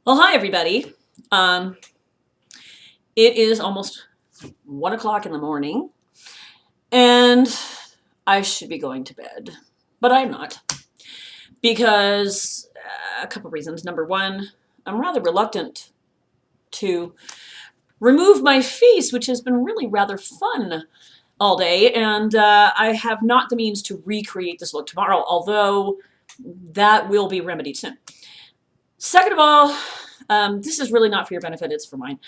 Well, hi everybody. Um, it is almost 1 o'clock in the morning, and I should be going to bed, but I'm not because a couple reasons. Number one, I'm rather reluctant to remove my face, which has been really rather fun all day, and I have not the means to recreate this look tomorrow, although that will be remedied soon. Second of all, this is really not for your benefit, it's for mine.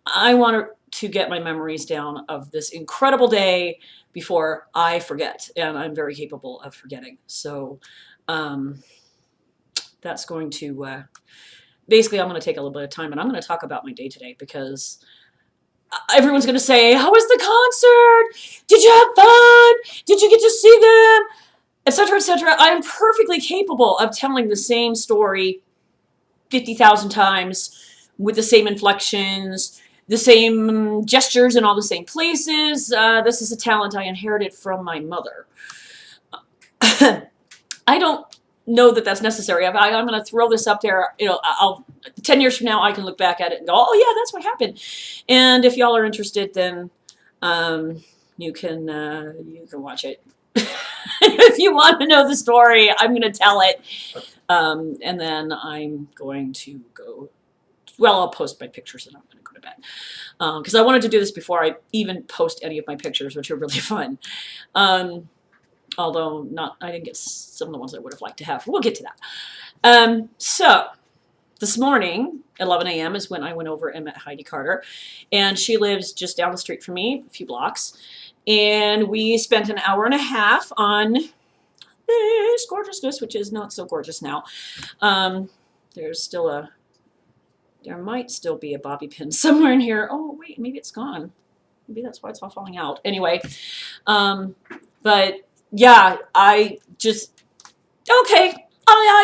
I want to get my memories down of this incredible day before I forget, and I'm very capable of forgetting. So that's going to, basically I'm going to take a little bit of time and I'm going to talk about my day today because everyone's going to say, how was the concert? Did you have fun? Did you get to see them? Etc., etc. I'm perfectly capable of telling the same story 50,000 times with the same inflections, the same gestures in all the same places. This is a talent I inherited from my mother. I don't know that that's necessary. I'm going to throw this up there. 10 years from now, I can look back at it and go, oh yeah, that's what happened. And if y'all are interested, then you can watch it. If you want to know the story, I'm going to tell it. And then I'm going to go, well, I'll post my pictures and I'm going to go to bed. Because I wanted to do this before I even post any of my pictures, which are really fun. Although I didn't get some of the ones I would have liked to have. We'll get to that. So this morning, 11 a.m. is when I went over and met Heidi Carter. And she lives just down the street from me, a few blocks. And we spent an hour and a half on this gorgeousness, which is not so gorgeous now. There might still be a bobby pin somewhere in here. Oh, wait, maybe it's gone. Maybe that's why it's all falling out. Anyway, but yeah, I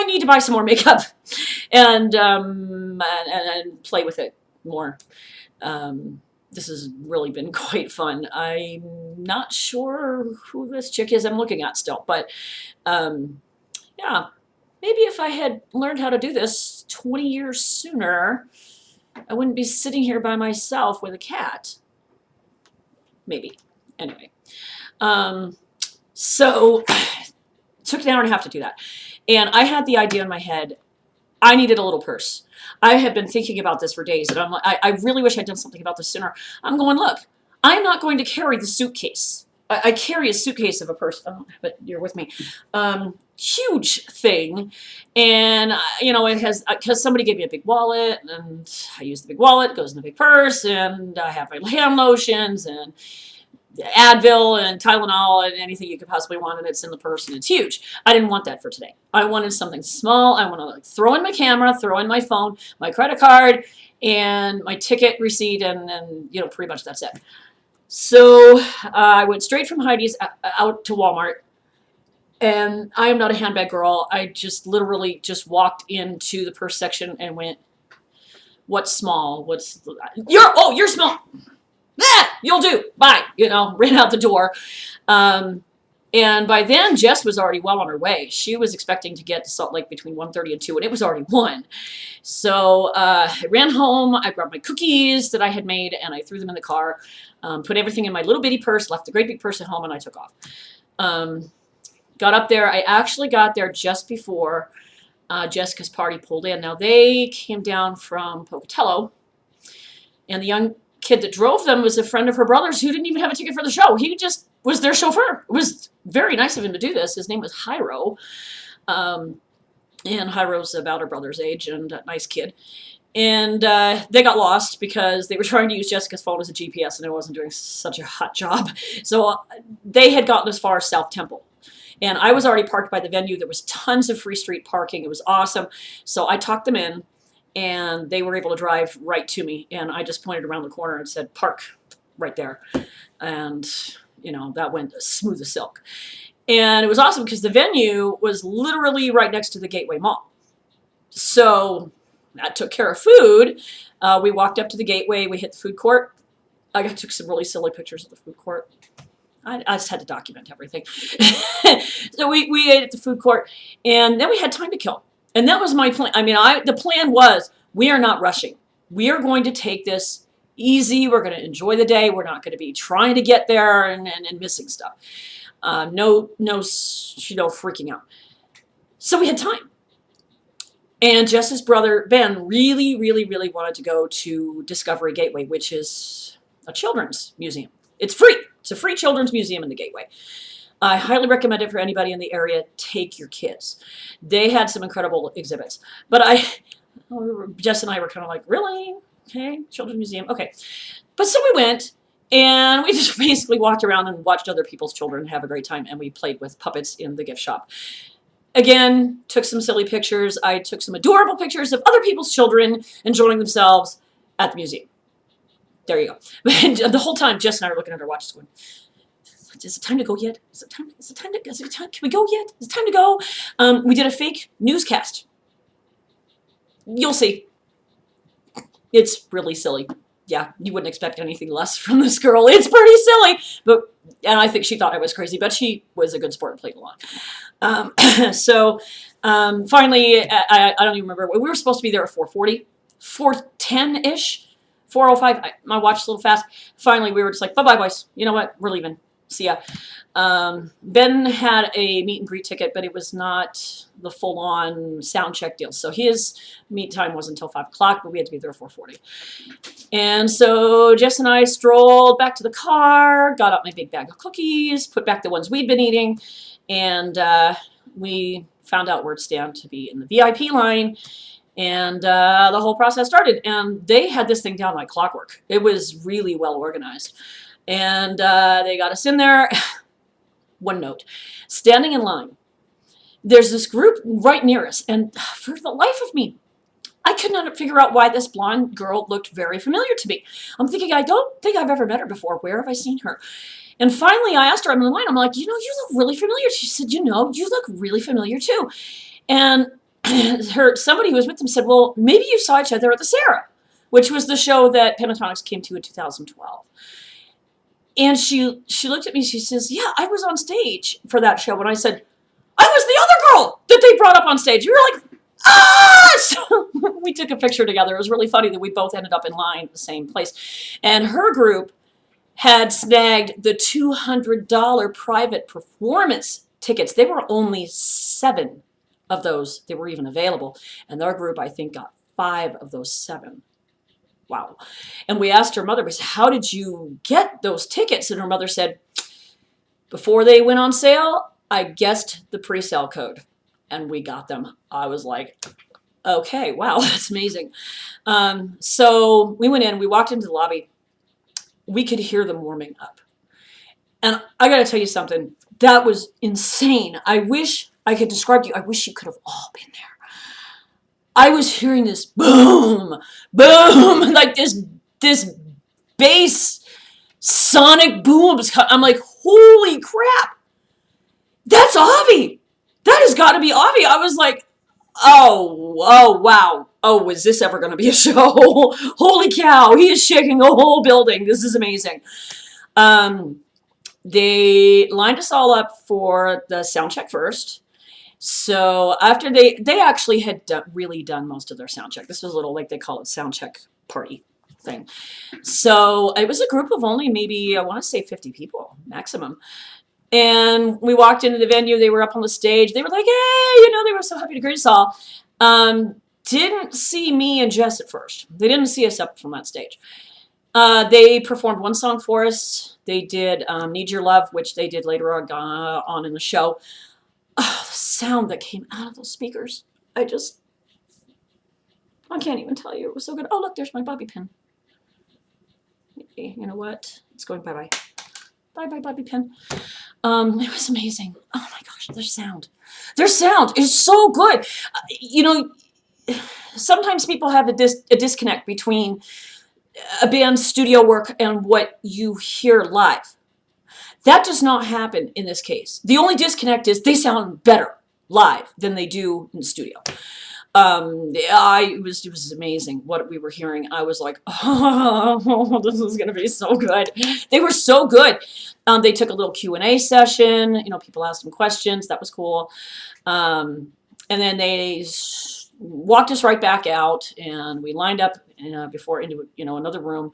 need to buy some more makeup and play with it more. This has really been quite fun. I'm not sure who this chick is I'm looking at still, but yeah, maybe if I had learned how to do this 20 years sooner, I wouldn't be sitting here by myself with a cat. Maybe. Anyway. So it took an hour and a half to do that. And I had the idea in my head, I needed a little purse. I have been thinking about this for days, and I'm like, I really wish I'd done something about this sooner. I'm going, look, I'm not going to carry the suitcase. I carry a suitcase of a purse, but you're with me. Huge thing, and it has, because somebody gave me a big wallet, and I use the big wallet, it goes in the big purse, and I have my hand lotions, and Advil and Tylenol and anything you could possibly want, and it's in the purse and it's huge. I didn't want that for today. I wanted something small. I want to throw in my camera, throw in my phone, my credit card, and my ticket receipt, and pretty much that's it. So I went straight from Heidi's out to Walmart, and I am not a handbag girl. I just literally just walked into the purse section and went, what's small? You're small. You'll do. Bye. Ran out the door. And by then, Jess was already well on her way. She was expecting to get to Salt Lake between 1:30 and 2, and it was already 1. So I ran home. I grabbed my cookies that I had made, and I threw them in the car, put everything in my little bitty purse, left the great big purse at home, and I took off. Got up there. I actually got there just before Jessica's party pulled in. Now, they came down from Pocatello, and the young kid that drove them was a friend of her brother's who didn't even have a ticket for the show. He just was their chauffeur. It was very nice of him to do this. His name was Jairo. And Jairo's about her brother's age and a nice kid. And they got lost because they were trying to use Jessica's phone as a GPS and it wasn't doing such a hot job. So they had gotten as far as South Temple. And I was already parked by the venue. There was tons of free street parking. It was awesome. So I talked them in. And they were able to drive right to me. And I just pointed around the corner and said, park right there. And, that went smooth as silk. And it was awesome because the venue was literally right next to the Gateway Mall. So that took care of food. We walked up to the Gateway. We hit the food court. I took some really silly pictures of the food court. I just had to document everything. So we ate at the food court. And then we had time to kill. And that was my plan. I mean, the plan was We are not rushing. We are going to take this easy. We're going to enjoy the day. We're not going to be trying to get there and missing stuff. No, freaking out. So we had time. And Jess's brother, Ben, really, really, really wanted to go to Discovery Gateway, which is a children's museum. It's free. It's a free children's museum in the Gateway. I highly recommend it for anybody in the area. Take your kids. They had some incredible exhibits. But Jess and I were kind of like, really? Okay, children's museum. Okay. But so we went, and we just basically walked around and watched other people's children have a great time, and we played with puppets in the gift shop. Again, took some silly pictures. I took some adorable pictures of other people's children enjoying themselves at the museum. There you go. And the whole time, Jess and I were looking at our watches going, is it time to go yet? Is it time can we go yet? Is it time to go? We did a fake newscast. You'll see. It's really silly. Yeah, you wouldn't expect anything less from this girl. It's pretty silly. And I think she thought I was crazy, but she was a good sport and played along. Finally, I don't even remember. We were supposed to be there at 4:40, 4:10-ish, 4:05. My watch is a little fast. Finally, we were just like, bye-bye, boys. You know what? We're leaving. See ya. Ben had a meet and greet ticket, but it was not the full-on sound check deal. So his meet time wasn't until 5 o'clock, but we had to be there at 4:40. And so Jess and I strolled back to the car, got out my big bag of cookies, put back the ones we'd been eating, and we found out where to stand to be in the VIP line. And the whole process started. And they had this thing down like clockwork. It was really well organized. And they got us in there. One note. Standing in line. There's this group right near us. And for the life of me, I could not figure out why this blonde girl looked very familiar to me. I'm thinking, I don't think I've ever met her before. Where have I seen her? And finally, I asked her, I'm in the line, I'm like, you look really familiar. She said, you look really familiar too. And somebody who was with them said, well, maybe you saw each other at the Sarah, which was the show that Pentatonix came to in 2012. And she looked at me, she says, yeah, I was on stage for that show. And I said, I was the other girl that they brought up on stage. We were like, ah! So we took a picture together. It was really funny that we both ended up in line at the same place. And her group had snagged the $200 private performance tickets. There were only 7 of those that were even available. And their group, I think, got 5 of those 7. Wow. And we asked her mother, we said, how did you get those tickets? And her mother said, before they went on sale, I guessed the pre-sale code. And we got them. I was like, okay, wow, that's amazing. So we went in, we walked into the lobby. We could hear them warming up. And I got to tell you something. That was insane. I wish I could describe to you. I wish you could have all been there. I was hearing this boom, boom, like this bass sonic boom. I'm like, holy crap. That's Avi. That has got to be Avi. I was like, oh, wow. Oh, is this ever going to be a show? Holy cow. He is shaking the whole building. This is amazing. They lined us all up for the sound check first. So after they actually had really done most of their sound check. This was a little, like they call it, sound check party thing. So it was a group of only maybe, I want to say 50 people maximum. And we walked into the venue. They were up on the stage. They were like, hey, they were so happy to greet us all. Didn't see me and Jess at first. They didn't see us up from that stage. They performed one song for us. They did Need Your Love, which they did later on in the show. Oh, the sound that came out of those speakers. I can't even tell you. It was so good. Oh, look, there's my bobby pin. You know what? It's going bye-bye. Bye-bye, bobby pin. It was amazing. Oh my gosh, their sound. Their sound is so good. Sometimes people have a disconnect between a band's studio work and what you hear live. That does not happen in this case. The only disconnect is they sound better live than they do in the studio. It was amazing what we were hearing. I was like, oh, this is going to be so good. They were so good. They took a little Q&A session. People asked them questions. That was cool. And then they walked us right back out, and we lined up before into another room,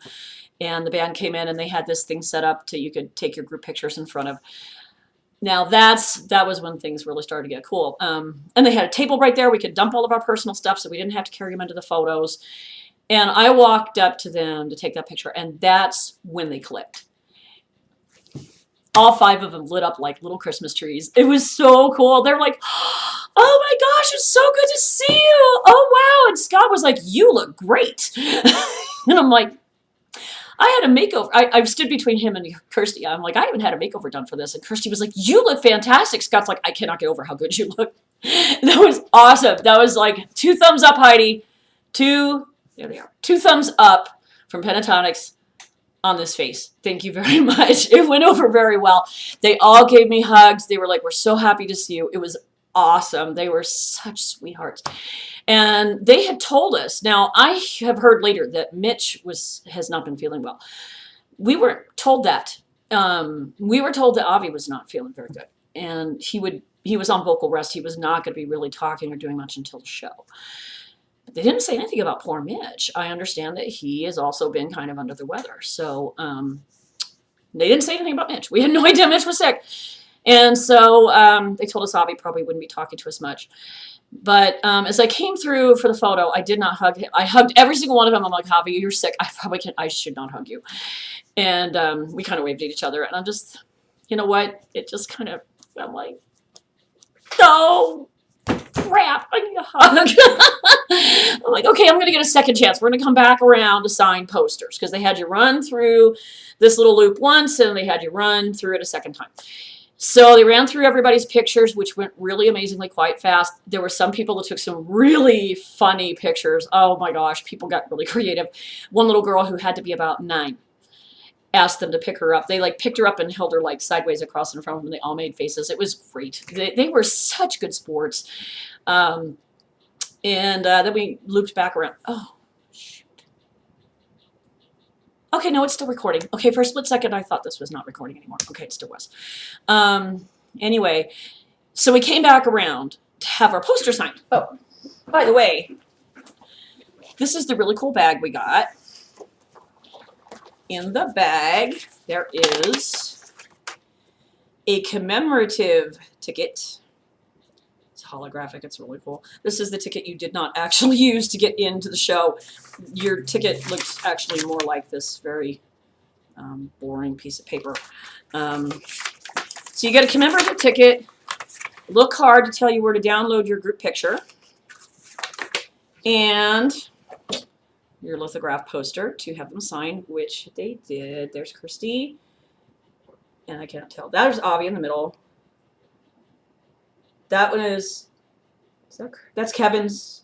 and the band came in and they had this thing set up to you could take your group pictures in front of. Now that was when things really started to get cool. And they had a table right there. We could dump all of our personal stuff, so we didn't have to carry them into the photos. And I walked up to them to take that picture, and that's when they clicked. All 5 of them lit up like little Christmas trees. It was so cool. They're like, oh my gosh, it's so good to see you. Oh, wow. And Scott was like, you look great. And I'm like, I had a makeover. I stood between him and Kirsty. I'm like, I haven't had a makeover done for this. And Kirsty was like, you look fantastic. Scott's like, I cannot get over how good you look. That was awesome. That was like 2 thumbs up, Heidi. There they are. 2 thumbs up from Pentatonix on this face. Thank you very much. It went over very well. They all gave me hugs. They were like, we're so happy to see you. It was awesome. They were such sweethearts. And they had told us, now I have heard later that Mitch has not been feeling well. We weren't told that. We were told that Avi was not feeling very good. And he was on vocal rest. He was not going to be really talking or doing much until the show. But they didn't say anything about poor Mitch. I understand that he has also been kind of under the weather. So they didn't say anything about Mitch. We had no idea Mitch was sick. And so they told us Avi probably wouldn't be talking to us much. But as I came through for the photo, I did not hug him. I hugged every single one of them. I'm like, Avi, you're sick. I should not hug you. And we kind of waved at each other. And I'm just, you know what? It just kind of, I'm like, no, crap, I need a hug. I'm like, okay, I'm going to get a second chance. We're going to come back around to sign posters because they had you run through this little loop once and they had you run through it a second time. So they ran through everybody's pictures, which went really amazingly quite fast. There were some people that took some really funny pictures. Oh my gosh, people got really creative. One little girl who had to be about 9 asked them to pick her up. They like picked her up and held her like sideways across in front of them. They all made faces. It was great. They were such good sports. And then we looped back around. Oh, shoot. Okay, no, it's still recording. Okay, for a split second, I thought this was not recording anymore. Okay, it still was. Anyway, so we came back around to have our poster signed. Oh, by the way, this is the really cool bag we got. In the bag, there is a commemorative ticket. It's holographic. It's really cool. This is the ticket you did not actually use to get into the show. Your ticket looks actually more like this very boring piece of paper. So you get a commemorative ticket, a little card to tell you where to download your group picture, and your lithograph poster to have them sign, which they did. There's Kirsty, and I can't tell. There's Avi in the middle. That one that's Kevin's.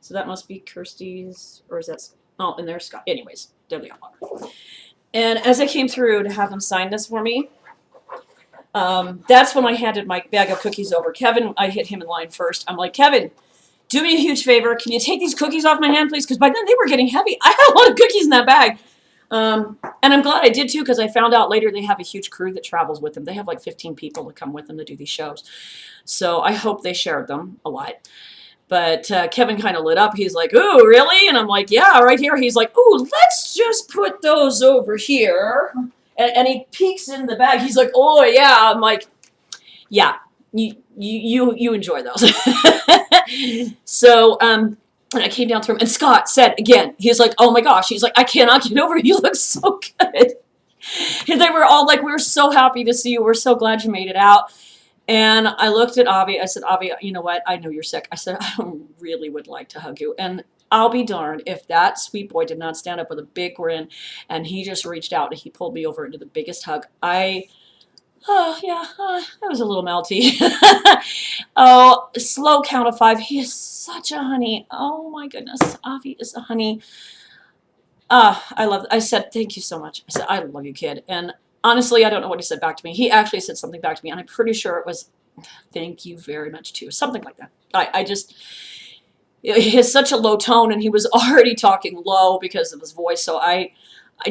So that must be Kirsty's, or is that, oh, and there's Scott. Anyways, there they are. And as I came through to have them sign this for me, that's when I handed my bag of cookies over. Kevin, I hit him in line first. I'm like, Kevin, do me a huge favor. Can you take these cookies off my hand, please? Because by then they were getting heavy. I had a lot of cookies in that bag. And I'm glad I did, too, because I found out later they have a huge crew that travels with them. They have like 15 people that come with them to do these shows. So I hope they shared them a lot. But Kevin kind of lit up. He's like, ooh, really? And I'm like, yeah, right here. He's like, ooh, let's just put those over here. And he peeks in the bag. He's like, oh, yeah. I'm like, yeah, you enjoy those. So and I came down through him, and Scott said again, he's like, oh my gosh, he's like, I cannot get over it. You look so good. And they were all like, we're so happy to see you. We're so glad you made it out. And I looked at Avi. I said, Avi, you know what? I know you're sick. I said, I really would like to hug you. And I'll be darned if that sweet boy did not stand up with a big grin, and he just reached out and he pulled me over into the biggest hug. Oh, yeah, that was a little melty. Oh, slow count of 5. He is such a honey. Oh, my goodness. Avi is a honey. I love it. I said, thank you so much. I said, I love you, kid. And honestly, I don't know what he said back to me. He actually said something back to me, and I'm pretty sure it was, thank you very much, too. Something like that. I just, he has such a low tone, and he was already talking low because of his voice, so I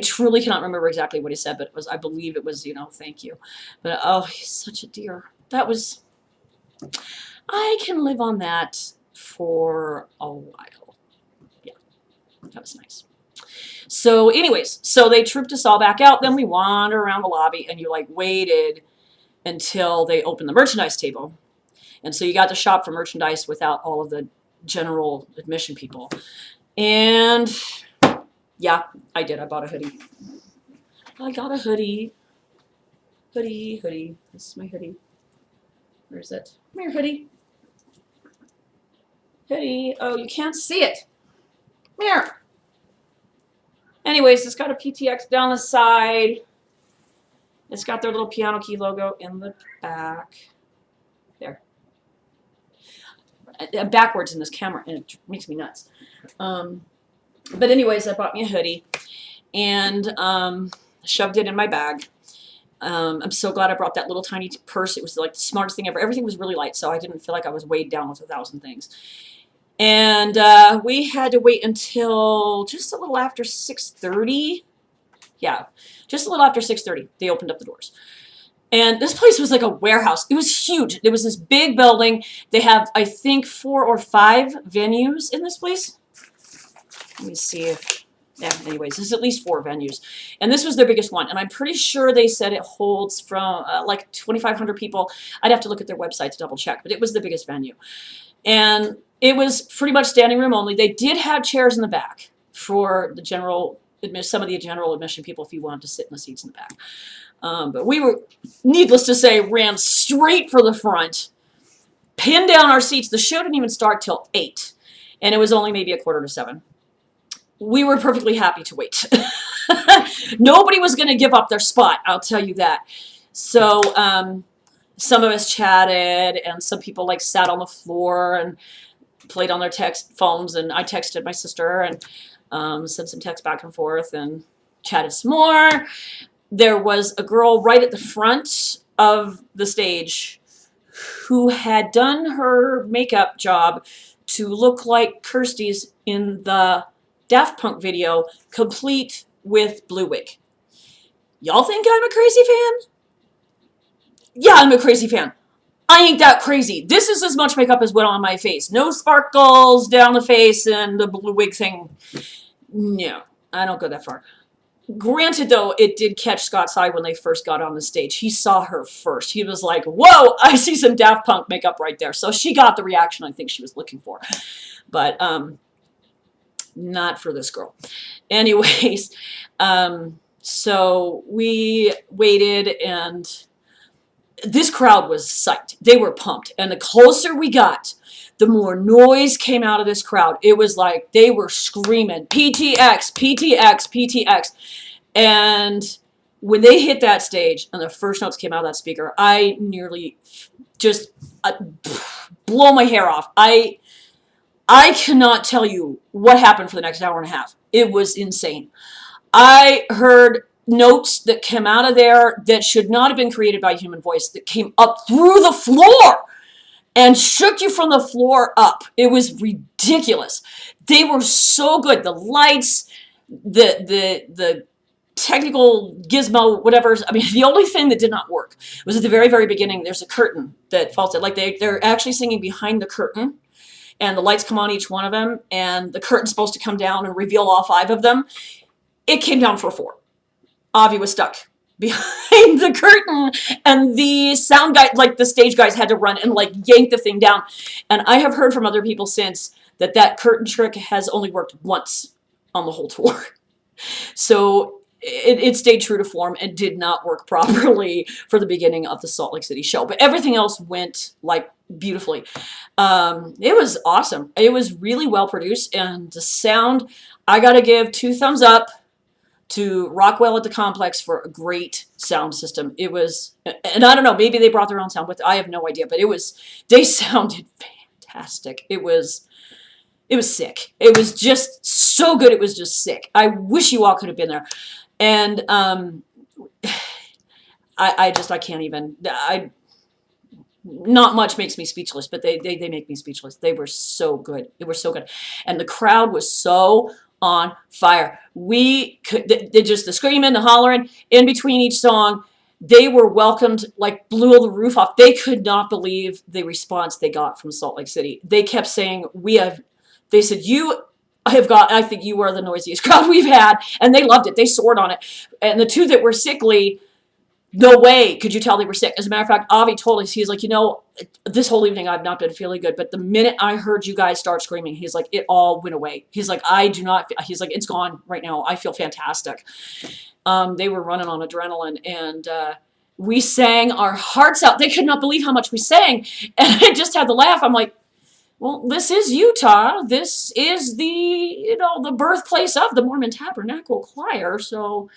truly cannot remember exactly what he said, but I believe it was, thank you. But, oh, he's such a dear. That was, I can live on that for a while. Yeah, that was nice. So anyways, so they trooped us all back out. Then we wander around the lobby, and you like waited until they opened the merchandise table. And so you got to shop for merchandise without all of the general admission people. And yeah, I did. I bought a hoodie. I got a hoodie. Hoodie. This is my hoodie. Where is it? Come here, hoodie. Hoodie. Oh, you can't see it. Come here. Anyways, it's got a PTX down the side. It's got their little piano key logo in the back. There. I'm backwards in this camera, and it makes me nuts. But anyways, I bought me a hoodie and shoved it in my bag. I'm so glad I brought that little tiny purse. It was like the smartest thing ever. Everything was really light, so I didn't feel like I was weighed down with 1,000 things. And we had to wait until just a little after 6:30. Yeah, just a little after 6:30. They opened up the doors. And this place was like a warehouse. It was huge. It was this big building. They have, I think, 4 or 5 venues in this place. Let me see if, yeah, anyways, there's at least 4 venues. And this was their biggest one. And I'm pretty sure they said it holds from like 2,500 people. I'd have to look at their website to double check, but it was the biggest venue. And it was pretty much standing room only. They did have chairs in the back for the general admission, some of the general admission people if you wanted to sit in the seats in the back. But we were, needless to say, ran straight for the front, pinned down our seats. The show didn't even start till 8, and it was only maybe 6:45. We were perfectly happy to wait. Nobody was going to give up their spot, I'll tell you that. So some of us chatted, and some people like sat on the floor and played on their text phones, and I texted my sister and sent some texts back and forth and chatted some more. There was a girl right at the front of the stage who had done her makeup job to look like Kirsty's in the Daft Punk video, complete with blue wig. Y'all think I'm a crazy fan? Yeah, I'm a crazy fan. I ain't that crazy. This is as much makeup as went on my face. No sparkles down the face and the blue wig thing. No, I don't go that far. Granted, though, it did catch Scott's eye when they first got on the stage. He saw her first. He was like, whoa, I see some Daft Punk makeup right there. So she got the reaction I think she was looking for. But not for this girl. Anyways, so we waited, and this crowd was psyched. They were pumped. And the closer we got, the more noise came out of this crowd. It was like they were screaming, PTX, PTX, PTX. And when they hit that stage and the first notes came out of that speaker, I nearly just blow my hair off. I cannot tell you what happened for the next hour and a half. It was insane. I heard notes that came out of there that should not have been created by a human voice, that came up through the floor and shook you from the floor up. It was ridiculous. They were so good. The lights, the technical gizmo, whatever. I mean, the only thing that did not work was at the very, very beginning, there's a curtain that falls out. Like they're actually singing behind the curtain, and the lights come on each one of them, and the curtain's supposed to come down and reveal all 5 of them. It came down for 4. Avi was stuck behind the curtain, and the sound guy, like the stage guys, had to run and like yank the thing down. And I have heard from other people since that curtain trick has only worked once on the whole tour. So it stayed true to form and did not work properly for the beginning of the Salt Lake City show. But everything else went like beautifully. It was awesome. It was really well produced, and the sound, I gotta give 2 thumbs up to Rockwell at the Complex for a great sound system. It was, and I don't know, maybe they brought their own sound with it. I have no idea, but they sounded fantastic. It was sick. It was just so good. It was just sick. I wish you all could have been there. And I can't even, not much makes me speechless, but they make me speechless. They were so good. They were so good. And the crowd was so on fire. We could, just the screaming, the hollering in between each song. They were welcomed, like blew the roof off. They could not believe the response they got from Salt Lake City. They kept saying, they said, I think you are the noisiest crowd we've had. And they loved it. They soared on it. And the two that were sickly, no way could you tell they were sick. As a matter of fact, Avi told us, he's like, this whole evening I've not been feeling good, but the minute I heard you guys start screaming, he's like, it all went away. He's like, he's like, it's gone right now. I feel fantastic. They were running on adrenaline, and we sang our hearts out. They could not believe how much we sang, and I just had to laugh. I'm like, well, this is Utah. This is the birthplace of the Mormon Tabernacle Choir. So,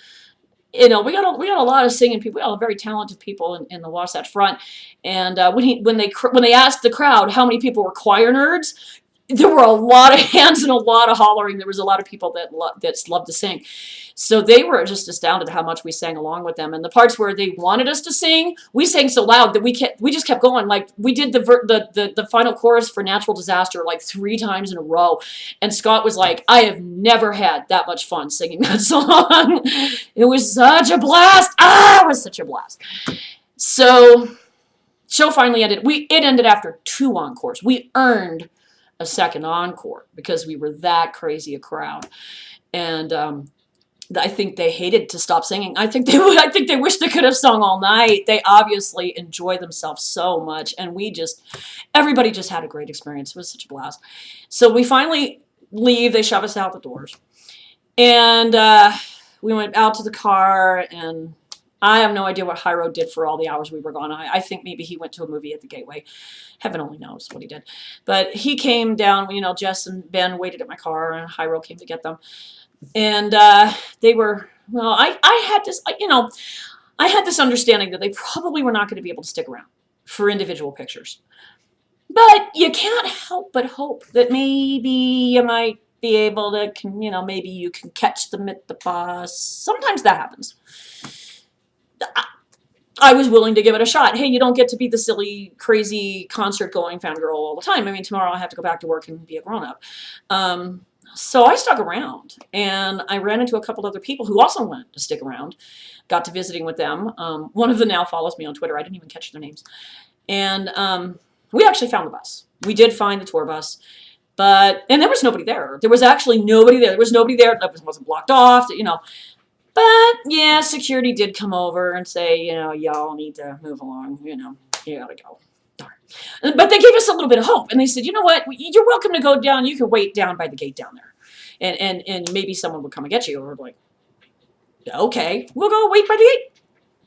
we got a lot of singing people. We got very talented people in the Wasatch Front. And when they asked the crowd how many people were choir nerds, there were a lot of hands and a lot of hollering. There was a lot of people that loved to sing. So they were just astounded how much we sang along with them. And the parts where they wanted us to sing, we sang so loud that we just kept going. Like we did the final chorus for Natural Disaster like 3 times in a row. And Scott was like, I have never had that much fun singing that song. It was such a blast. It was such a blast. So show finally ended. It ended after 2 encores. We earned a second encore because we were that crazy a crowd. And I think they hated to stop singing. I think they wish they could have sung all night. They obviously enjoy themselves so much, and everybody just had a great experience. It was such a blast. So we finally leave. They shove us out the doors, and we went out to the car, and I have no idea what Hyro did for all the hours we were gone. I think maybe he went to a movie at the Gateway. Heaven only knows what he did. But he came down, Jess and Ben waited at my car, and Hyro came to get them. And they were, I had this understanding that they probably were not going to be able to stick around for individual pictures. But you can't help but hope that maybe you might be able to, maybe you can catch them at the bus. Sometimes that happens. I was willing to give it a shot. Hey, you don't get to be the silly, crazy concert-going fangirl all the time. I mean, tomorrow I have to go back to work and be a grown-up. So I stuck around, and I ran into a couple other people who also wanted to stick around. Got to visiting with them. One of them now follows me on Twitter. I didn't even catch their names. And we actually found the bus. We did find the tour bus, and there was nobody there. There was actually nobody there. There was nobody there. It wasn't blocked off, But, yeah, security did come over and say, y'all need to move along. You gotta go. Darn. But they gave us a little bit of hope. And they said, you know what? You're welcome to go down. You can wait down by the gate down there. And maybe someone would come and get you. Or like, okay, we'll go wait by the gate.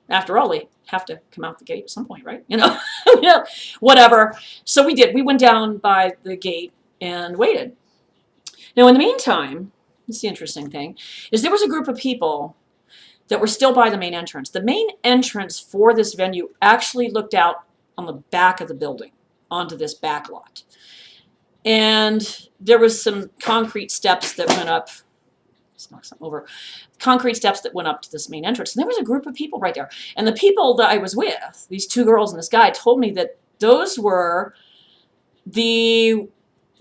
After all, they have to come out the gate at some point, right? Whatever. So we did. We went down by the gate and waited. Now, in the meantime, this is the interesting thing, is there was a group of people that were still by the main entrance. The main entrance for this venue actually looked out on the back of the building onto this back lot. And there was some concrete steps that went up. Let's knock something over. Concrete steps that went up to this main entrance. And there was a group of people right there. And the people that I was with, these 2 girls and this guy, told me that those were the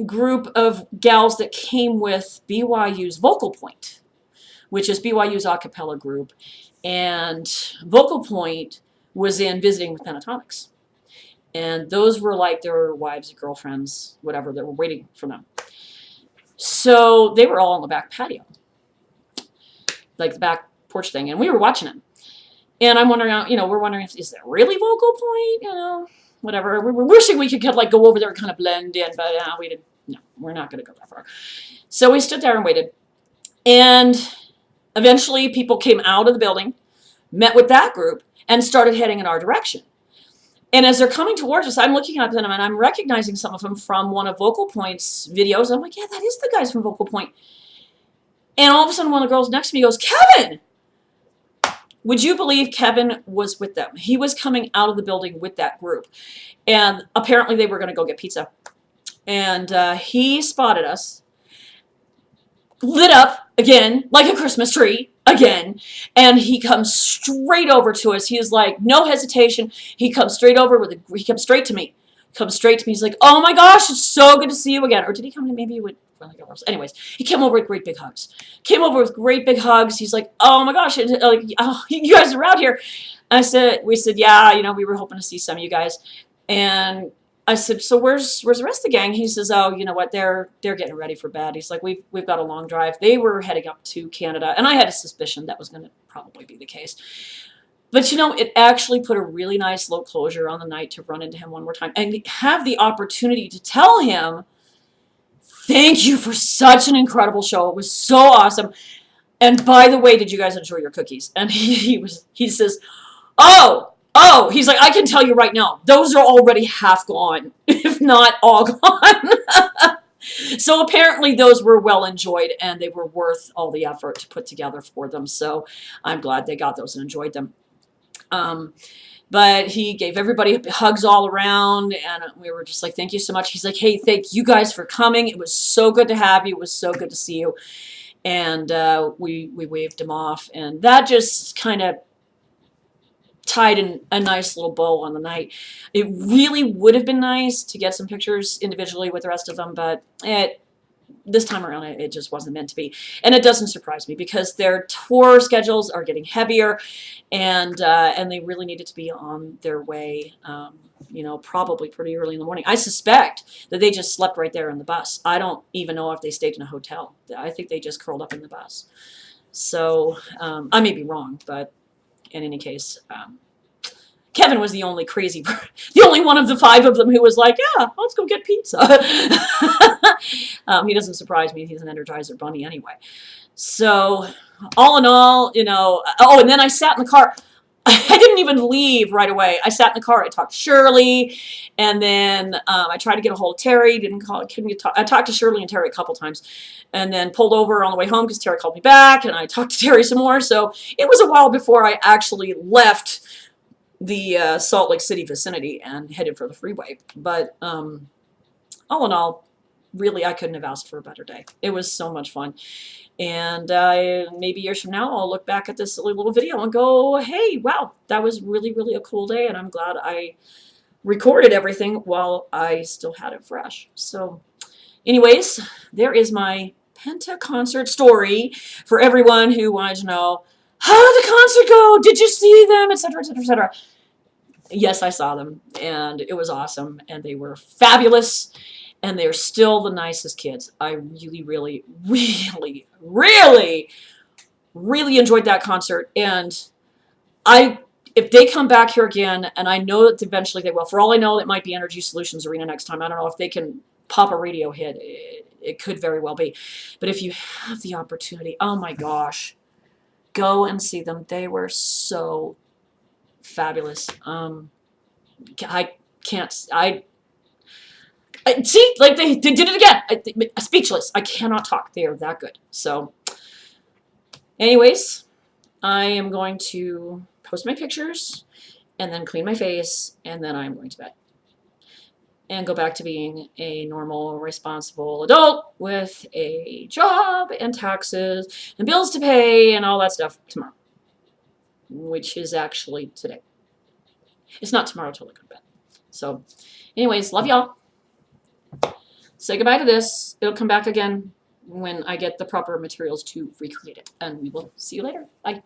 group of gals that came with BYU's Vocal Point, which is BYU's a cappella group. And Vocal Point was in visiting with Pentatonix. And those were like their wives, girlfriends, whatever, that were waiting for them. So they were all on the back patio, like the back porch thing. And we were watching them. And I'm wondering, we're wondering, is that really Vocal Point? Whatever. We were wishing we could go over there and kind of blend in, but we didn't. No, we're not going to go that far. So we stood there and waited. And eventually people came out of the building, met with that group, and started heading in our direction. And as they're coming towards us, I'm looking at them and I'm recognizing some of them from one of Vocal Point's videos. I'm like, yeah, that is the guys from Vocal Point. And all of a sudden, one of the girls next to me goes, Kevin! Would you believe Kevin was with them? He was coming out of the building with that group. And apparently they were going to go get pizza. And he spotted us, lit up again, like a Christmas tree, again. And he comes straight over to us. He is like, no hesitation. He comes straight over he comes straight to me. comes straight to me. He's like, "Oh my gosh, it's so good to see you again." Or did he come to maybe with anyways, he came over with great big hugs. Came over with great big hugs. He's like, "Oh my gosh, like, oh, you guys are out here." We said, "Yeah, you know, we were hoping to see some of you guys." And I said, "So where's the rest of the gang?" He says, "Oh, you know what? They're getting ready for bed." He's like, "We've got a long drive." They were heading up to Canada, and I had a suspicion that was going to probably be the case. But you know, it actually put a really nice low closure on the night to run into him one more time and have the opportunity to tell him, "Thank you for such an incredible show. It was so awesome. And by the way, did you guys enjoy your cookies?" And he says, "Oh, he's like, I can tell you right now, those are already half gone, if not all gone." So apparently those were well enjoyed and they were worth all the effort to put together for them. So I'm glad they got those and enjoyed them. But he gave everybody hugs all around, and we were just like, "Thank you so much." He's like, "Hey, thank you guys for coming. It was so good to have you. It was so good to see you." And we waved him off, and that just kind of tied in a nice little bow on the night. It really would have been nice to get some pictures individually with the rest of them, but this time around it just wasn't meant to be. And it doesn't surprise me because their tour schedules are getting heavier, and they really needed to be on their way, you know, probably pretty early in the morning. I suspect that they just slept right there in the bus. I don't even know if they stayed in a hotel. I think they just curled up in the bus. So I may be wrong, but in any case, Kevin was the only the only one of the five of them who was like, "Yeah, let's go get pizza." He doesn't surprise me. He's an Energizer bunny anyway. So all in all, you know, oh, and then I sat in the car. I didn't even leave right away. I sat in the car. I talked to Shirley, and then I tried to get a hold of Terry. I talked to Shirley and Terry a couple times, and then pulled over on the way home because Terry called me back, and I talked to Terry some more. So it was a while before I actually left the Salt Lake City vicinity and headed for the freeway. But all in all, really, I couldn't have asked for a better day. It was so much fun. And maybe years from now, I'll look back at this silly little video and go, "Hey, wow, that was really, really a cool day, and I'm glad I recorded everything while I still had it fresh." So anyways, there is my Penta concert story for everyone who wanted to know, how did the concert go? Did you see them? Etc., etc., etc. Yes, I saw them, and it was awesome, and they were fabulous. And they're still the nicest kids. I really, really, really, really, really enjoyed that concert. And if they come back here again, and I know that eventually they will, for all I know, it might be Energy Solutions Arena next time. I don't know if they can pop a radio hit. It could very well be. But if you have the opportunity, oh my gosh, go and see them. They were so fabulous. See, like they did it again. Speechless. I cannot talk. They are that good. So, anyways, I am going to post my pictures and then clean my face, and then I'm going to bed and go back to being a normal, responsible adult with a job and taxes and bills to pay and all that stuff tomorrow, which is actually today. It's not tomorrow till I go to bed. So, anyways, love y'all. Say goodbye to this. It'll come back again when I get the proper materials to recreate it. And we will see you later. Bye.